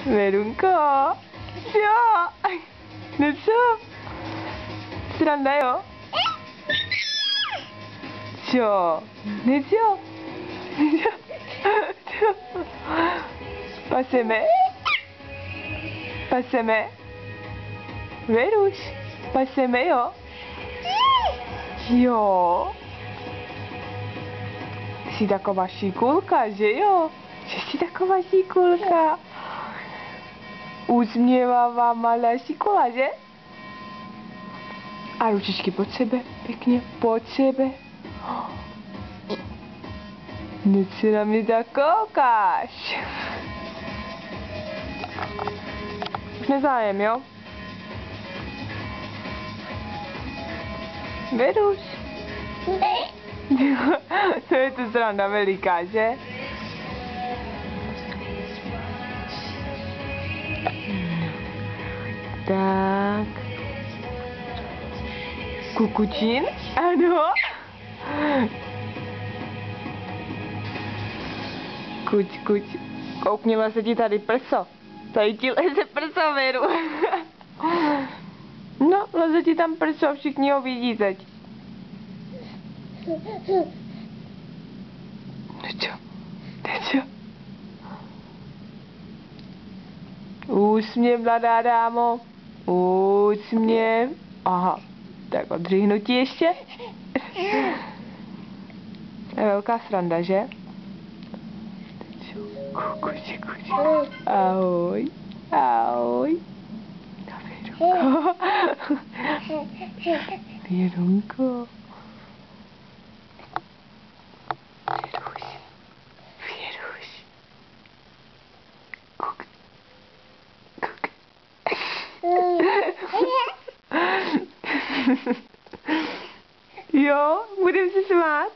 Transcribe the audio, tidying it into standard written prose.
Verunko, jo, no co? Sranda, jo? Co? Neco? Co? Paseme? Paseme? Veruš, paseme, jo? Jo. Jsi taková šikulka, že jo? Že jsi taková šikulka. Usměvavá malá šikula, že? A ručičky pod sebe, pěkně, pod sebe. Teď se na mě tak koukáš. Už nezájem, jo? Veruš. To je to sranda veliká, že? Tak. Kukučín? Ano. Kuč. Koukněla se ti tady prso. Tady ti leze prso, Veru. No, leze ti tam prso, všichni ho vidí teď. Čo? Úsměv, mladá dámo. Úsměv. Aha, tak odříhnutí ještě. Je velká sranda, že? Kuč. Ahoj. No, Věrunko. Věruš. Kuk. Jo, budem se smát.